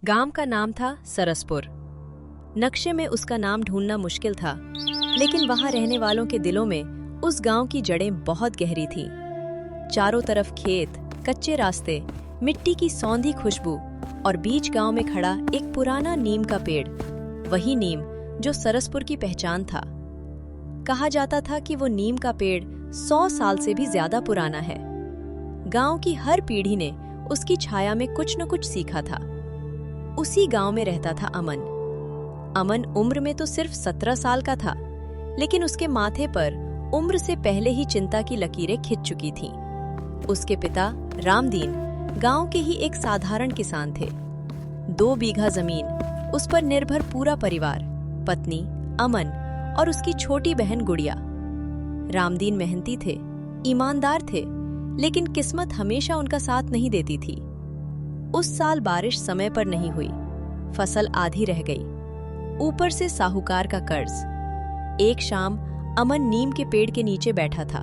गांव का नाम था सरसपुर। नक्शे में उसका नाम ढूंढना मुश्किल था, लेकिन वहां रहने वालों के दिलों में उस गांव की जड़ें बहुत गहरी थीं। चारों तरफ खेत, कच्चे रास्ते, मिट्टी की सौंधी खुशबू और बीच गांव में खड़ा एक पुराना नीम का पेड़, वही नीम जो सरसपुर की पहचान था। कहा जाता था कि वो नीम का पेड़ 100 साल से भी ज्यादा पुराना है। गांव की हर पीढ़ी ने उसकी छाया में कुछ न कुछ सीखा था। उसी गांव में रहता था अमन। अमन उम्र में तो सिर्फ 17 साल का था, लेकिन उसके माथे पर उम्र से पहले ही चिंता की लकीरें खिंच चुकी थीं। उसके पिता रामदीन गांव के ही एक साधारण किसान थे। 2 बीघा जमीन, उस पर निर्भर पूरा परिवार, पत्नी अमन और उसकी छोटी बहन गुड़िया। रामदीन मेहनती थे, ईमानदार थे, लेकिन किस्मत हमेशा उनका साथ नहीं देती थी। उस साल बारिश समय पर नहीं हुई, फसल आधी रह गई, ऊपर से साहूकार का कर्ज। एक शाम अमन नीम के पेड़ के नीचे बैठा था,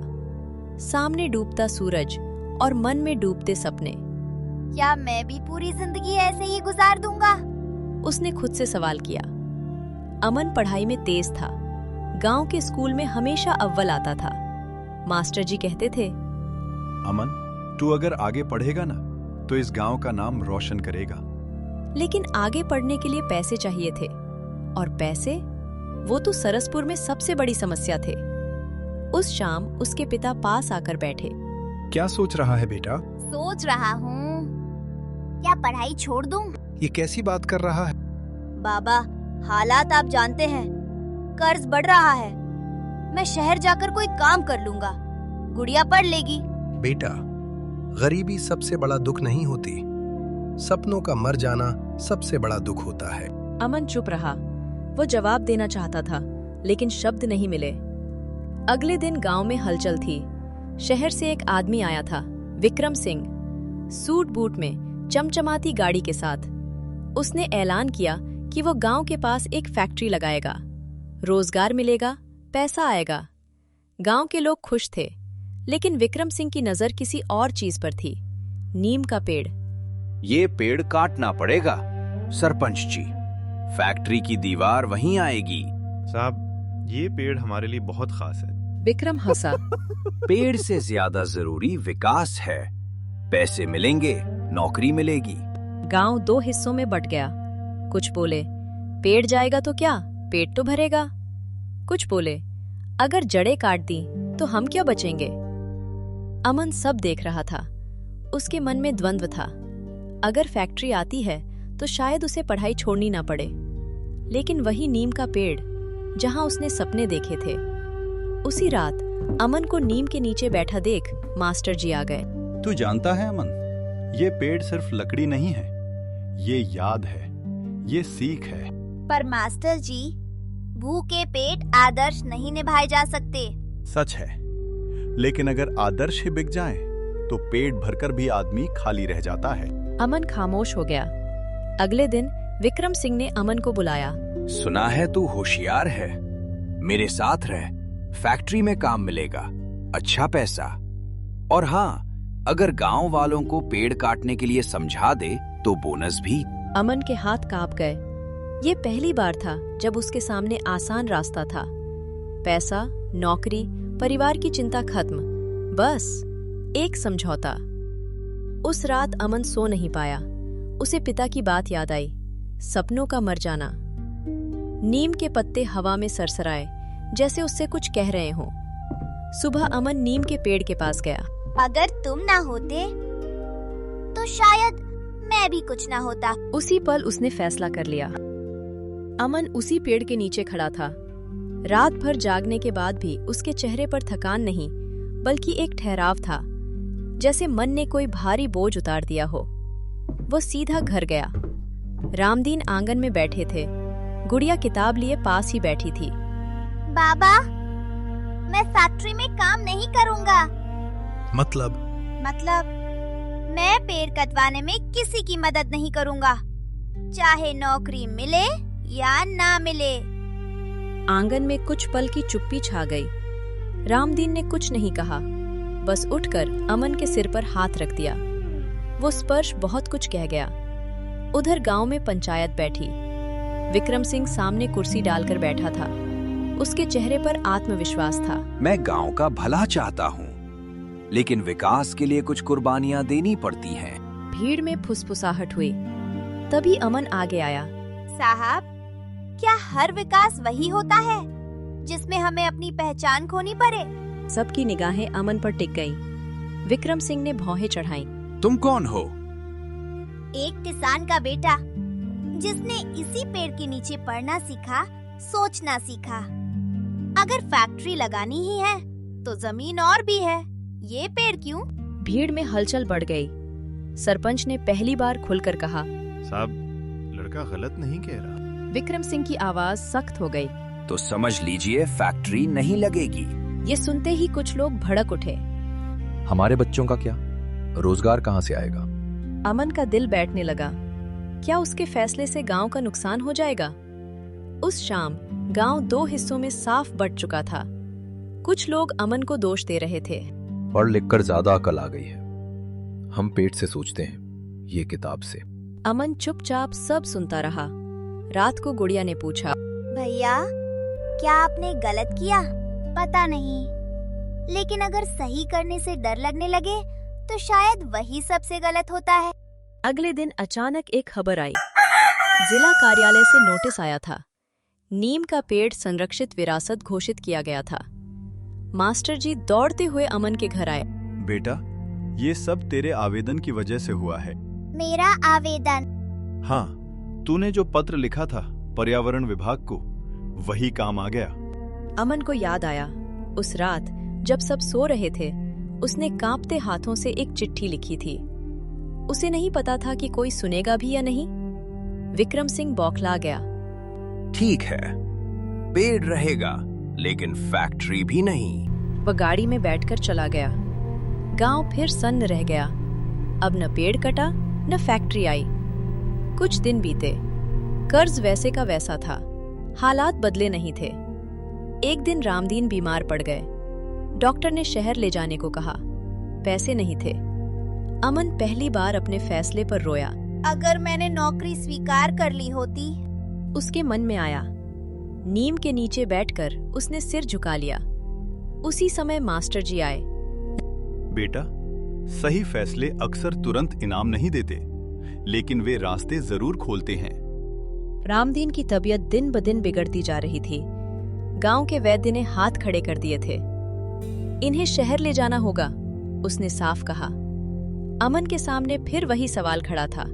सामने डूबता सूरज और मन में डूबते सपने। क्या मैं भी पूरी जिंदगी ऐसे ही गुजार दूंगा? उसने खुद से सवाल किया। अमन पढ़ाई में तेज था, गांव के स्कूल में हमेशा अव्वल आता था। मास्टर जी कहते थे, अमन, तू अगर आगे पढ़ेगा ना तो इस गांव का नाम रोशन करेगा। लेकिन आगे पढ़ने के लिए पैसे चाहिए थे, और पैसे, वो तो सरसपुर में सबसे बड़ी समस्या थे। उस शाम उसके पिता पास आकर बैठे। क्या सोच रहा है बेटा? सोच रहा हूँ, क्या पढ़ाई छोड़ दूं? ये कैसी बात कर रहा है? बाबा, हालात आप जानते हैं, कर्ज बढ़ रहा है। मैं शहर जाकर कोई काम कर लूंगा, गुड़िया पढ़ लेगी। बेटा, गरीबी सबसे बड़ा दुख नहीं होती, सपनों का मर जाना सबसे बड़ा दुख होता है। अमन चुप रहा। वो जवाब देना चाहता था, लेकिन शब्द नहीं मिले। अगले दिन गांव में हलचल थी। शहर से एक आदमी आया था, विक्रम सिंह, सूट बूट में, चमचमाती गाड़ी के साथ। उसने ऐलान किया कि वो गांव के पास एक फैक्ट्री लगाएगा, रोजगार मिलेगा, पैसा आएगा। गांव के लोग खुश थे, लेकिन विक्रम सिंह की नजर किसी और चीज पर थी, नीम का पेड़। ये पेड़ काटना पड़ेगा सरपंच जी, फैक्ट्री की दीवार वहीं आएगी। साहब, ये पेड़ हमारे लिए बहुत खास है। विक्रम हंसा। पेड़ से ज्यादा जरूरी विकास है। पैसे मिलेंगे, नौकरी मिलेगी। गांव 2 हिस्सों में बंट गया। कुछ बोले, पेड़ जाएगा तो क्या, पेट तो भरेगा। कुछ बोले, अगर जड़ें काट दी तो हम क्या बचेंगे। अमन सब देख रहा था। उसके मन में द्वंद्व था। अगर फैक्ट्री आती है तो शायद उसे पढ़ाई छोड़नी ना पड़े, लेकिन वही नीम का पेड़ जहां उसने सपने देखे थे। उसी रात अमन को नीम के नीचे बैठा देख मास्टर जी आ गए। तू जानता है अमन, ये पेड़ सिर्फ लकड़ी नहीं है, ये याद है, ये सीख है। पर मास्टर जी, भूखे पेट आदर्श नहीं निभाए जा सकते। सच है, लेकिन अगर आदर्श ही बिक जाए तो पेट भरकर भी आदमी खाली रह जाता है। अमन खामोश हो गया। अगले दिन विक्रम सिंह ने अमन को बुलाया। सुना है तू होशियार है, मेरे साथ रह, फैक्ट्री में काम मिलेगा, अच्छा पैसा, और हाँ, अगर गांव वालों को पेड़ काटने के लिए समझा दे तो बोनस भी। अमन के हाथ कांप गए। ये पहली बार था जब उसके सामने आसान रास्ता था। पैसा, नौकरी, परिवार की चिंता खत्म, बस एक समझौता। उस रात अमन सो नहीं पाया। उसे पिता की बात याद आई, सपनों का मर जाना। नीम के पत्ते हवा में सरसराए, जैसे उससे कुछ कह रहे हों। सुबह अमन नीम के पेड़ के पास गया। अगर तुम ना होते तो शायद मैं भी कुछ ना होता। उसी पल उसने फैसला कर लिया। अमन उसी पेड़ के नीचे खड़ा था। रात भर जागने के बाद भी उसके चेहरे पर थकान नहीं, बल्कि एक ठहराव था, जैसे मन ने कोई भारी बोझ उतार दिया हो। वो सीधा घर गया। रामदीन आंगन में बैठे थे। गुड़िया किताब लिए पास ही बैठी थी। बाबा, मैं फैक्ट्री में काम नहीं करूंगा। मतलब मैं पेड़ कटवाने में किसी की मदद नहीं करूंगा, चाहे नौकरी मिले या ना मिले। आंगन में कुछ पल की चुप्पी छा गई। रामदीन ने कुछ नहीं कहा, बस उठकर अमन के सिर पर हाथ रख दिया। वो स्पर्श बहुत कुछ कह गया। उधर गांव में पंचायत बैठी। विक्रम सिंह सामने कुर्सी डालकर बैठा था। उसके चेहरे पर आत्मविश्वास था। मैं गांव का भला चाहता हूँ, लेकिन विकास के लिए कुछ कुर्बानियां देनी पड़ती हैं। भीड़ में फुसफुसाहट हुई। तभी अमन आगे आया। साहब, क्या हर विकास वही होता है जिसमें हमें अपनी पहचान खोनी पड़े? सबकी निगाहें अमन पर टिक गईं। विक्रम सिंह ने भौहें चढ़ाईं। तुम कौन हो? एक किसान का बेटा जिसने इसी पेड़ के नीचे पढ़ना सीखा, सोचना सीखा। अगर फैक्ट्री लगानी ही है तो जमीन और भी है, ये पेड़ क्यों? भीड़ में हलचल बढ़ गई। सरपंच ने पहली बार खुलकर कहा, साहब, लड़का गलत नहीं कह रहा। विक्रम सिंह की आवाज सख्त हो गई। तो समझ लीजिए फैक्ट्री नहीं लगेगी। ये सुनते ही कुछ लोग भड़क उठे। हमारे बच्चों का क्या? रोजगार कहाँ से आएगा? अमन का दिल बैठने लगा। क्या उसके फैसले से गांव का नुकसान हो जाएगा? उस शाम गांव 2 हिस्सों में साफ बंट चुका था। कुछ लोग अमन को दोष दे रहे थे। पढ़ लिख कर ज्यादा अकल आ गई है। हम पेट से सोचते हैं, ये किताब से। अमन चुपचाप सब सुनता रहा। रात को गुड़िया ने पूछा, भैया, क्या आपने गलत किया? पता नहीं, लेकिन अगर सही करने से डर लगने लगे तो शायद वही सबसे गलत होता है। अगले दिन अचानक एक खबर आई। जिला कार्यालय से नोटिस आया था। नीम का पेड़ संरक्षित विरासत घोषित किया गया था। मास्टर जी दौड़ते हुए अमन के घर आए। बेटा, ये सब तेरे आवेदन की वजह से हुआ है। मेरा आवेदन? हाँ, तूने जो पत्र लिखा था पर्यावरण विभाग को, वही काम आ गया। अमन को याद आया, उस रात जब सब सो रहे थे, उसने कांपते हाथों से एक चिट्ठी लिखी थी। उसे नहीं पता था कि कोई सुनेगा भी या नहीं। विक्रम सिंह बौखला गया। ठीक है, पेड़ रहेगा, लेकिन फैक्ट्री भी नहीं। वह गाड़ी में बैठकर चला गया। गांव फिर सन्न रह गया। अब न पेड़ कटा न फैक्ट्री आई। कुछ दिन बीते। कर्ज वैसे का वैसा था। हालात बदले नहीं थे। एक दिन रामदीन बीमार पड़ गए। डॉक्टर ने शहर ले जाने को कहा। पैसे नहीं थे। अमन पहली बार अपने फैसले पर रोया। अगर मैंने नौकरी स्वीकार कर ली होती। उसके मन में आया। नीम के नीचे बैठकर उसने सिर झुका लिया। उसी समय मास्टर जी आए। बेटा, सही फैसले अक्सर तुरंत इनाम नहीं देते, लेकिन वे रास्ते जरूर खोलते हैं। रामदीन की तबीयत दिन ब दिन बिगड़ती जा रही थी। गांव के वैद्य ने हाथ खड़े कर दिए थे। इन्हें शहर ले जाना होगा, उसने साफ कहा। अमन के सामने फिर वही सवाल खड़ा था,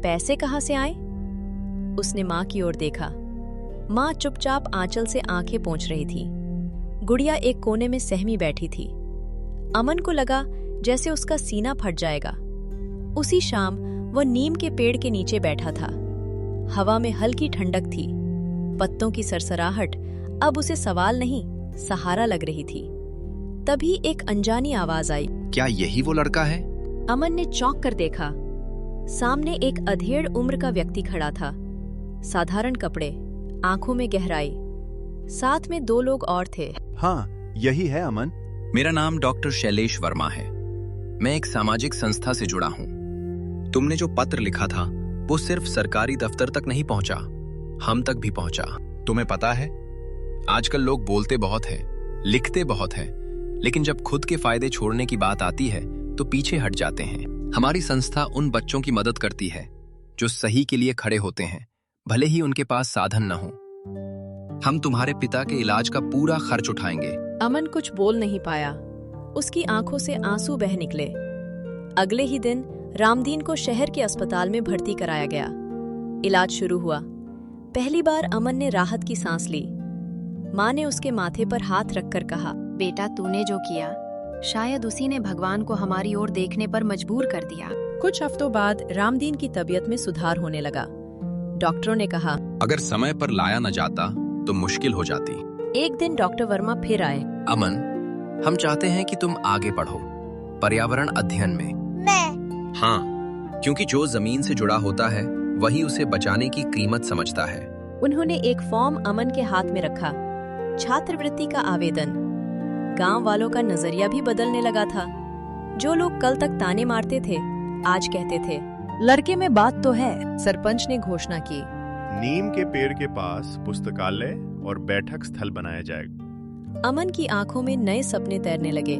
पैसे कहाँ से आए? उसने माँ की ओर देखा। माँ चुपचाप आंचल से आंखें पोंछ रही थी। गुड़िया एक कोने में सहमी बैठी थी। अमन को लगा जैसे उसका सीना फट जाएगा। उसी शाम वह नीम के पेड़ के नीचे बैठा था। हवा में हल्की ठंडक थी। पत्तों की सरसराहट अब उसे सवाल नहीं, सहारा लग रही थी। तभी एक अनजानी आवाज आई। क्या यही वो लड़का है? अमन ने चौंक कर देखा। सामने एक अधेड़ उम्र का व्यक्ति खड़ा था। साधारण कपड़े, आंखों में गहराई। साथ में 2 लोग और थे। हाँ, यही है अमन। मेरा नाम डॉक्टर शैलेश वर्मा है। मैं एक सामाजिक संस्था से जुड़ा हूँ। तुमने जो पत्र लिखा था वो सिर्फ सरकारी दफ्तर तक नहीं पहुंचा, हम तक भी पहुंचा। तुम्हें पता है, आजकल लोग बोलते बहुत हैं, लिखते बहुत हैं, लेकिन जब खुद के फायदे छोड़ने की बात आती है तो पीछे हट जाते हैं। हमारी संस्था उन बच्चों की मदद करती है जो सही के लिए खड़े होते हैं, भले ही उनके पास साधन न हो। हम तुम्हारे पिता के इलाज का पूरा खर्च उठाएंगे। अमन कुछ बोल नहीं पाया। उसकी आंखों से आंसू बह निकले। अगले ही दिन रामदीन को शहर के अस्पताल में भर्ती कराया गया। इलाज शुरू हुआ। पहली बार अमन ने राहत की सांस ली। माँ ने उसके माथे पर हाथ रखकर कहा, बेटा, तूने जो किया शायद उसी ने भगवान को हमारी ओर देखने पर मजबूर कर दिया। कुछ हफ्तों बाद रामदीन की तबीयत में सुधार होने लगा। डॉक्टरों ने कहा, अगर समय पर लाया न जाता तो मुश्किल हो जाती। एक दिन डॉक्टर वर्मा फिर आए। अमन, हम चाहते हैं कि तुम आगे पढ़ो, पर्यावरण अध्ययन में। मैं? हाँ, क्योंकि जो जमीन से जुड़ा होता है वही उसे बचाने की कीमत समझता है। उन्होंने एक फॉर्म अमन के हाथ में रखा। छात्रवृत्ति का आवेदन। गांव वालों का नजरिया भी बदलने लगा था। जो लोग कल तक ताने मारते थे, आज कहते थे, लड़के में बात तो है, सरपंच ने घोषणा की। नीम के पेड़ के पास पुस्तकालय और बैठक स्थल बनाया जाएगा। अमन की आंखों में नए सपने तैरने लगे।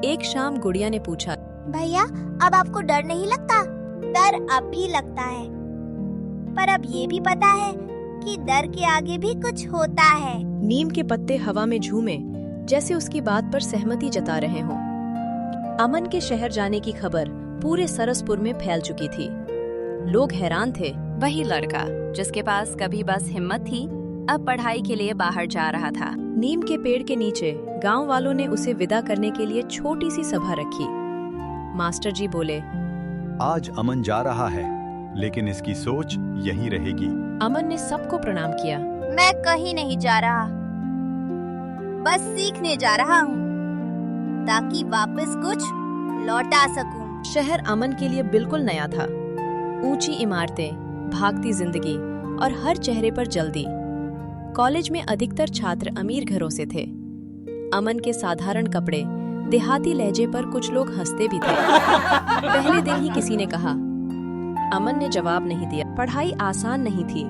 एक शाम गुड़िया ने पूछा, भैया अब आपको डर नहीं लगता? डर अब भी लगता है, पर अब ये भी पता है कि डर के आगे भी कुछ होता है। नीम के पत्ते हवा में झूमे, जैसे उसकी बात पर सहमति जता रहे हों। अमन के शहर जाने की खबर पूरे सरसपुर में फैल चुकी थी। लोग हैरान थे। वही लड़का जिसके पास कभी बस हिम्मत थी, अब पढ़ाई के लिए बाहर जा रहा था। नीम के पेड़ के नीचे गांव वालों ने उसे विदा करने के लिए छोटी सी सभा रखी। मास्टर जी बोले, आज अमन जा रहा है, लेकिन इसकी सोच यहीं रहेगी। अमन ने सबको प्रणाम किया। मैं कहीं नहीं जा रहा, बस सीखने जा रहा हूँ, ताकि वापस कुछ लौटा सकूं। शहर अमन के लिए बिल्कुल नया था। ऊंची इमारतें, भागती जिंदगी और हर चेहरे पर जल्दी। कॉलेज में अधिकतर छात्र अमीर घरों से थे। अमन के साधारण कपड़े, देहाती लहजे पर कुछ लोग हंसते भी थे। पहले दिन ही किसी ने कहा। अमन ने जवाब नहीं दिया। पढ़ाई आसान नहीं थी।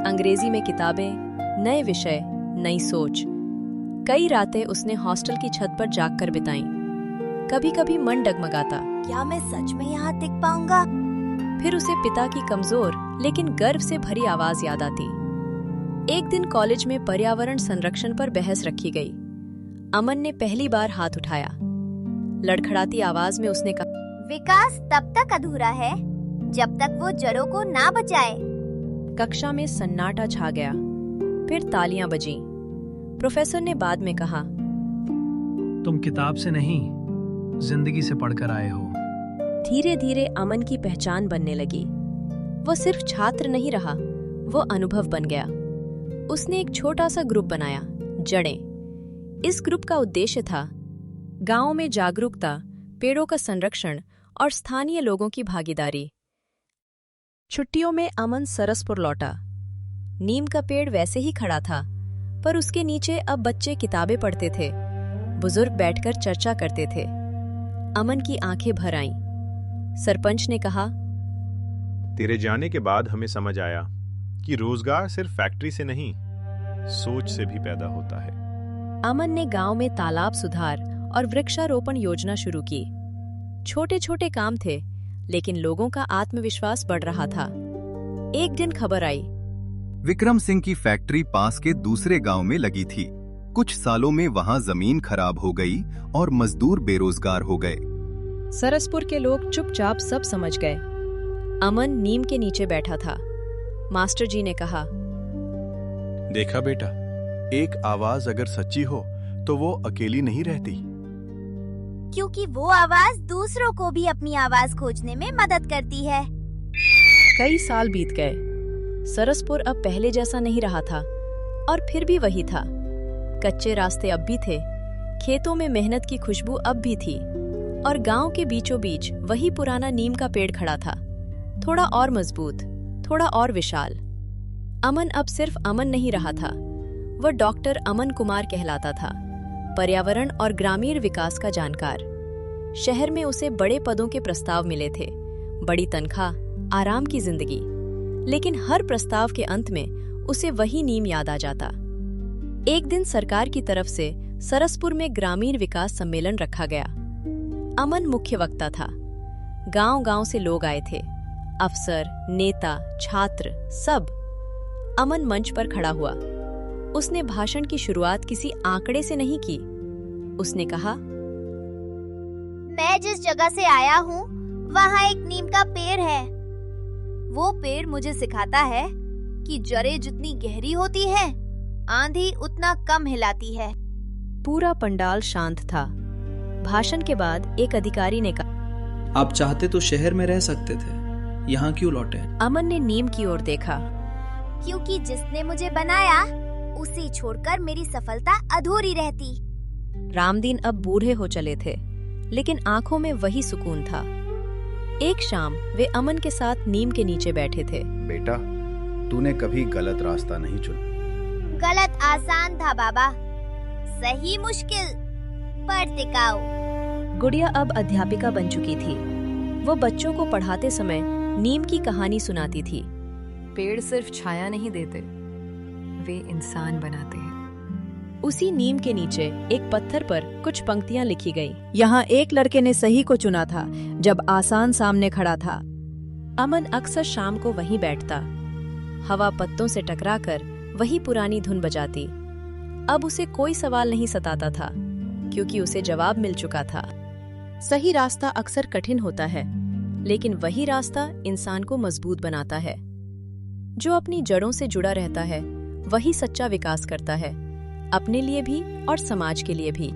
अंग्रेजी में किताबें, नए विषय, नई सोच। कई रातें उसने हॉस्टल की छत पर जागकर बिताईं। कभी कभी मन डगमगाता, क्या मैं सच में यहाँ टिक पाऊंगा? फिर उसे पिता की कमजोर लेकिन गर्व से भरी आवाज याद आती। एक दिन कॉलेज में पर्यावरण संरक्षण पर बहस रखी गई। अमन ने पहली बार हाथ उठाया। लड़खड़ाती आवाज में उसने कहा, विकास तब तक अधूरा है जब तक वो जड़ों को ना बचाए। कक्षा में सन्नाटा छा गया। फिर तालियां बजीं। प्रोफेसर ने बाद में कहा, तुम किताब से नहीं, जिंदगी से पढ़कर आए हो। धीरे धीरे अमन की पहचान बनने लगी। वो सिर्फ छात्र नहीं रहा, वो अनुभव बन गया। उसने एक छोटा सा ग्रुप बनाया, जड़ें। इस ग्रुप का उद्देश्य था गांव में जागरूकता, पेड़ों का संरक्षण और स्थानीय लोगों की भागीदारी। छुट्टियों में अमन सरसपुर लौटा। नीम का पेड़ वैसे ही खड़ा था, पर उसके नीचे अब बच्चे किताबें पढ़ते थे, बुजुर्ग बैठकर चर्चा करते थे। अमन की आंखें भर आईं। सरपंच ने कहा, तेरे जाने के बाद हमें समझ आया कि रोजगार सिर्फ फैक्ट्री से नहीं, सोच से भी पैदा होता है। अमन ने गांव में तालाब सुधार और वृक्षारोपण योजना शुरू की। छोटे छोटे काम थे, लेकिन लोगों का आत्मविश्वास बढ़ रहा था। एक दिन खबर आई, विक्रम सिंह की फैक्ट्री पास के दूसरे गांव में लगी थी। कुछ सालों में वहां जमीन खराब हो गई और मजदूर बेरोजगार हो गए। सरसपुर के लोग चुपचाप सब समझ गए। अमन नीम के नीचे बैठा था। मास्टर जी ने कहा, देखा बेटा, एक आवाज अगर सच्ची हो तो वो अकेली नहीं रहती। क्योंकि वो आवाज दूसरों को भी अपनी आवाज खोजने में मदद करती है। कई साल बीत गए। सरसपुर अब पहले जैसा नहीं रहा था, और फिर भी वही था। कच्चे रास्ते अब भी थे, खेतों में मेहनत की खुशबू अब भी थी, और गांव के बीचों बीच वही पुराना नीम का पेड़ खड़ा था, थोड़ा और मजबूत, थोड़ा और विशाल। अमन अब सिर्फ अमन नहीं रहा था, वह डॉक्टर अमन कुमार कहलाता था, पर्यावरण और ग्रामीण विकास का जानकार। शहर में उसे बड़े पदों के प्रस्ताव मिले थे, बड़ी तनख्वाह, आराम की जिंदगी। लेकिन हर प्रस्ताव के अंत में उसे वही नीम याद आ जाता। एक दिन सरकार की तरफ से सरसपुर में ग्रामीण विकास सम्मेलन रखा गया। अमन मुख्य वक्ता था। गांव-गांव से लोग आए थे, अफसर, नेता, छात्र, सब। अमन मंच पर खड़ा हुआ। उसने भाषण की शुरुआत किसी आंकड़े से नहीं की। उसने कहा, मैं जिस जगह से आया हूँ वहाँ एक नीम का पेड़ है। वो पेड़ मुझे सिखाता है कि जड़ें जितनी गहरी होती है, आंधी उतना कम हिलाती है। पूरा पंडाल शांत था। भाषण के बाद एक अधिकारी ने कहा, आप चाहते तो शहर में रह सकते थे, यहाँ क्यों लौटे? अमन ने नीम की ओर देखा। क्योंकि जिसने मुझे बनाया उसे छोड़कर मेरी सफलता अधूरी रहती। रामदीन अब बूढ़े हो चले थे, लेकिन आंखों में वही सुकून था। एक शाम वे अमन के साथ नीम के नीचे बैठे थे। बेटा, तूने कभी गलत रास्ता नहीं चुना। गलत आसान था बाबा, सही मुश्किल पर टिकाऊ। गुड़िया अब अध्यापिका बन चुकी थी। वो बच्चों को पढ़ाते समय नीम की कहानी सुनाती थी। पेड़ सिर्फ छाया नहीं देते, वे इंसान बनाते हैं। उसी नीम के नीचे एक पत्थर पर कुछ पंक्तियां लिखी गई। यहाँ एक लड़के ने सही को चुना था जब आसान सामने खड़ा था। अमन अक्सर शाम को वहीं बैठता, हवा पत्तों से टकराकर वही पुरानी धुन बजाती। अब उसे कोई सवाल नहीं सताता था, क्योंकि उसे जवाब मिल चुका था। सही रास्ता अक्सर कठिन होता है, लेकिन वही रास्ता इंसान को मजबूत बनाता है। जो अपनी जड़ों से जुड़ा रहता है, वही सच्चा विकास करता है, अपने लिए भी और समाज के लिए भी।